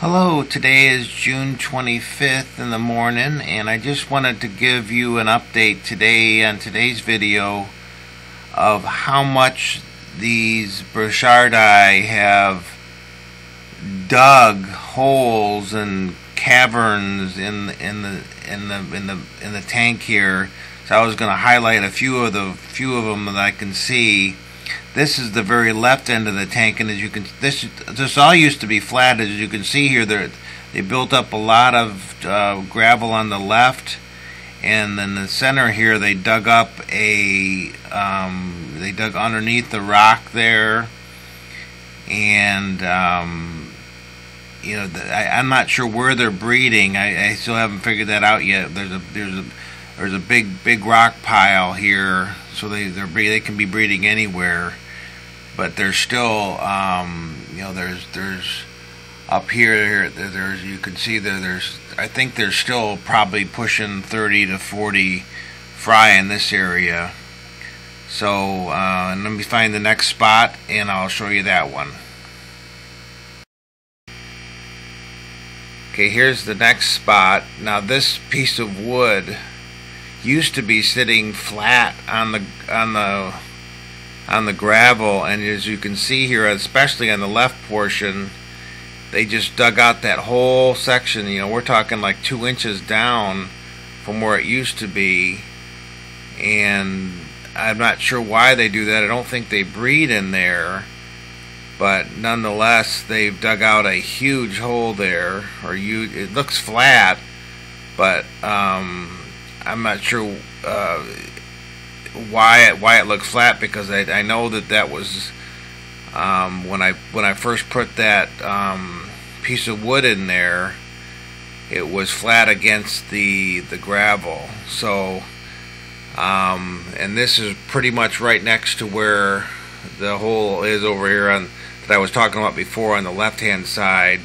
Hello, today is June 25th in the morning, and I just wanted to give you an update today on today's video of how much these Brichardi have dug holes and caverns in the tank here. So I was going to highlight a few of them that I can see. This is the very left end of the tank, and as you can, this all used to be flat. As you can see here, they built up a lot of gravel on the left, and in the center here, they dug up they dug underneath the rock there, and I'm not sure where they're breeding. I still haven't figured that out yet. There's a big rock pile here, so they can be breeding anywhere. But there's still there's up here there's you can see there's I think there's still probably pushing 30 to 40 fry in this area. So and let me find the next spot and I'll show you that one. Okay, here's the next spot. Now this piece of wood used to be sitting flat on the gravel, and as you can see here, especially on the left portion, they just dug out that whole section. We're talking like 2 inches down from where it used to be, and I'm not sure why they do that. I don't think they breed in there, but nonetheless they've dug out a huge hole there. It looks flat, but I'm not sure why it looks flat, because I know that was when I first put that piece of wood in there, it was flat against the gravel. So and this is pretty much right next to where the hole is over here that I was talking about before on the left hand side.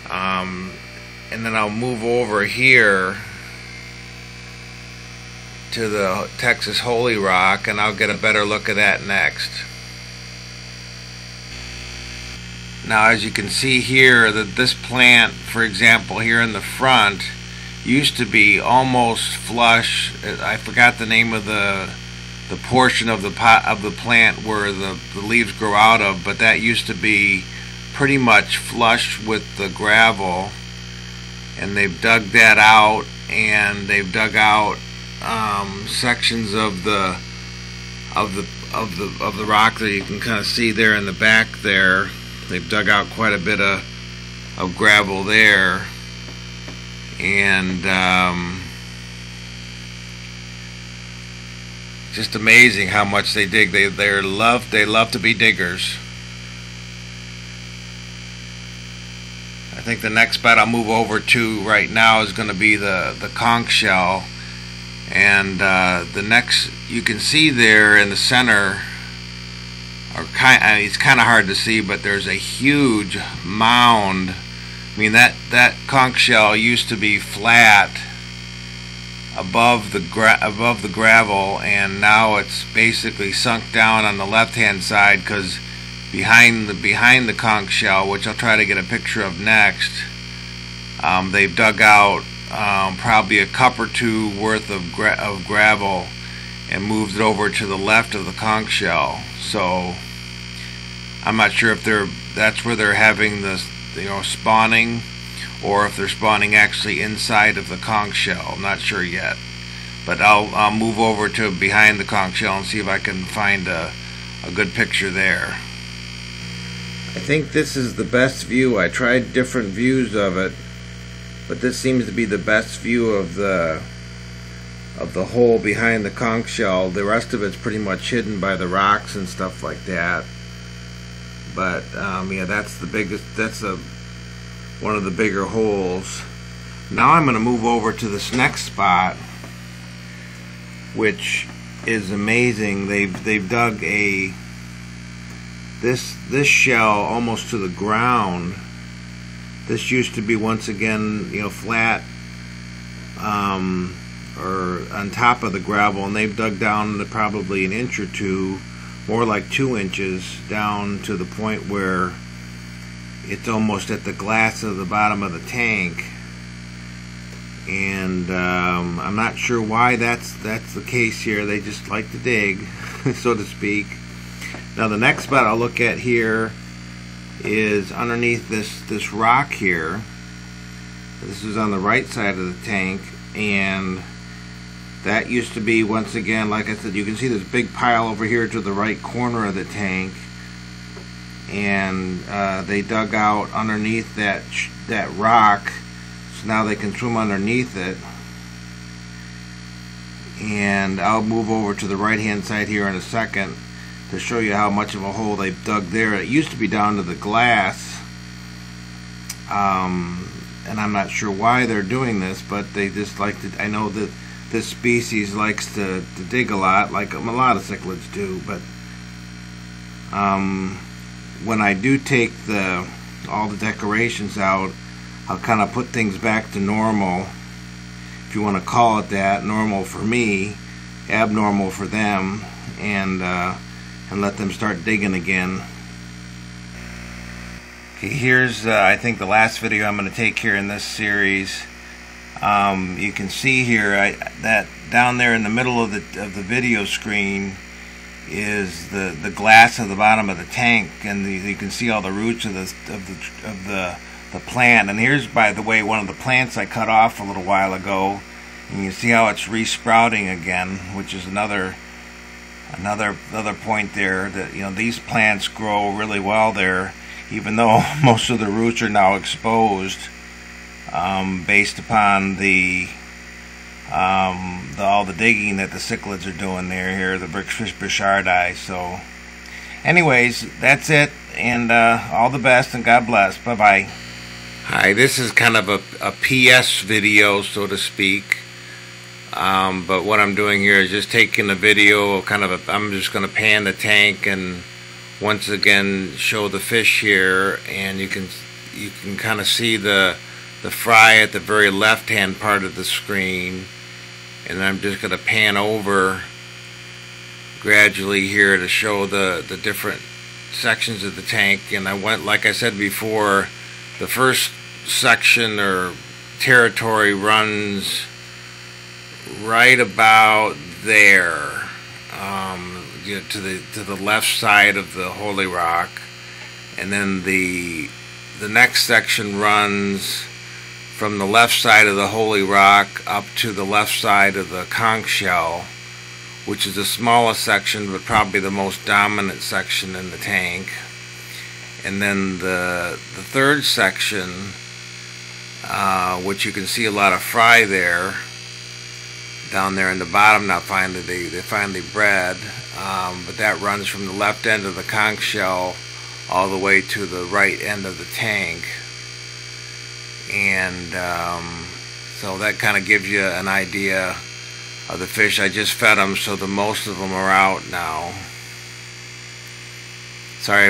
And then I'll move over here to the Texas Holy Rock, and I'll get a better look at that next. Now, as you can see here, that this plant, for example, here in the front, used to be almost flush. I forgot the name of the portion of the plant where the leaves grow out of, but that used to be pretty much flush with the gravel, and they've dug that out, and they've dug out sections of the rock that you can kind of see there in the back there. They've dug out quite a bit of gravel there, and just amazing how much they dig. They love to be diggers. I think the next spot I'll move over to right now is going to be the conch shell. And the next, you can see there in the center, it's kind of hard to see, but there's a huge mound. I mean, that conch shell used to be flat above the gravel, and now it's basically sunk down on the left hand side, because behind the conch shell, which I'll try to get a picture of next, they've dug out probably a cup or two worth of gravel and moved it over to the left of the conch shell. So I'm not sure if that's where they're having the spawning, or if they're spawning actually inside of the conch shell. I'm not sure yet, but I'll move over to behind the conch shell and see if I can find a good picture there. I think this is the best view. I tried different views of it, but this seems to be the best view of the hole behind the conch shell. The rest of it's pretty much hidden by the rocks and stuff like that. But yeah, that's the biggest. That's one of the bigger holes. Now I'm going to move over to this next spot, which is amazing. They've dug this shell almost to the ground. This used to be, once again, flat or on top of the gravel, and they've dug down to probably an inch or two, more like 2 inches, down to the point where it's almost at the glass of the bottom of the tank, and I'm not sure why that's the case here. They just like to dig, so to speak. Now the next spot I'll look at here is underneath this rock here. This is on the right side of the tank, and that used to be, once again, like I said, you can see this big pile over here to the right corner of the tank, and they dug out underneath that rock, so now they can swim underneath it. And I'll move over to the right hand side here in a second to show you how much of a hole they've dug there. It used to be down to the glass, and I'm not sure why they're doing this, but they just like to. I know that this species likes to dig a lot, like a lot of cichlids do, but when I do take all the decorations out, I'll kind of put things back to normal, if you want to call it that. Normal for me, abnormal for them, and let them start digging again. Okay, here's I think the last video I'm going to take here in this series. You can see here that down there in the middle of the video screen is the glass of the bottom of the tank, and you can see all the roots of the plant. And here's, by the way, one of the plants I cut off a little while ago, and you see how it's resprouting again, which is another point there, that these plants grow really well there, even though most of the roots are now exposed. Based upon all the digging that the cichlids are doing here, the Brichardi. So anyways, that's it, and all the best, and God bless. Bye bye. Hi, this is kind of a PS video, so to speak, but what I'm doing here is just taking a video of I'm just going to pan the tank and once again show the fish here, and you can kind of see the fry at the very left hand part of the screen, and I'm just going to pan over gradually here to show the different sections of the tank. And I went, like I said before, the first section or territory runs right about there, to the left side of the holy rock, and then the next section runs from the left side of the holy rock up to the left side of the conch shell, which is the smallest section but probably the most dominant section in the tank. And then the third section, which you can see a lot of fry there, down there in the bottom now, they finally bred, but that runs from the left end of the conch shell all the way to the right end of the tank. And so that kind of gives you an idea of the fish. I just fed them, so most of them are out now. Sorry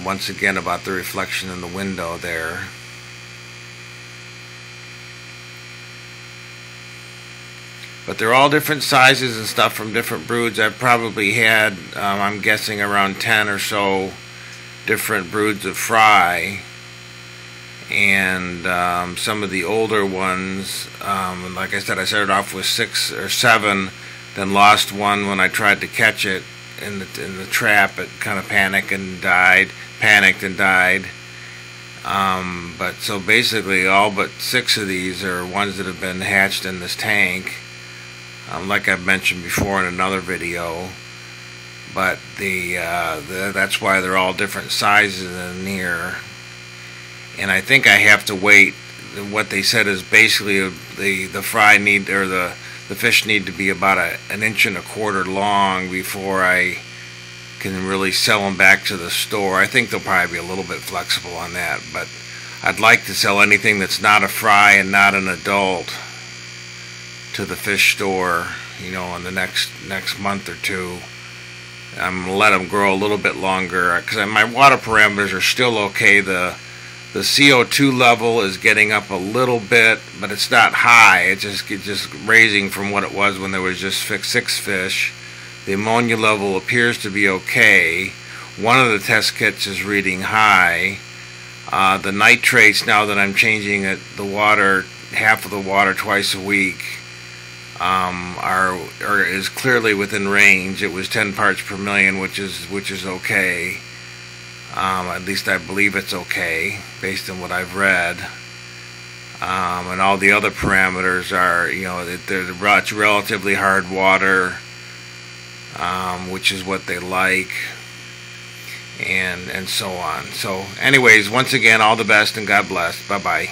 once again about the reflection in the window there. But they're all different sizes and stuff from different broods. I've probably had, I'm guessing, around 10 or so different broods of fry. And some of the older ones, like I said, I started off with 6 or 7, then lost one when I tried to catch it in the trap. It kind of panicked and died. But so basically all but 6 of these are ones that have been hatched in this tank, like I've mentioned before in another video. But that's why they're all different sizes in here. And I think I have to wait. What they said is basically the fry need, or the fish need to be about 1.25 inches long before I can really sell them back to the store. I think they'll probably be a little bit flexible on that, but I'd like to sell anything that's not a fry and not an adult to the fish store, in the next month or two. I'm gonna let them grow a little bit longer because my water parameters are still okay. The CO2 level is getting up a little bit, but it's not high. It's just raising from what it was when there was just 6 fish. The ammonia level appears to be okay. One of the test kits is reading high. The nitrates, now that I'm changing it, the water, half of the water twice a week, is clearly within range. It was 10 parts per million, which is okay. At least I believe it's okay based on what I've read. And all the other parameters are, it's relatively hard water, which is what they like, and so on. So anyways, once again, all the best and God bless. Bye-bye.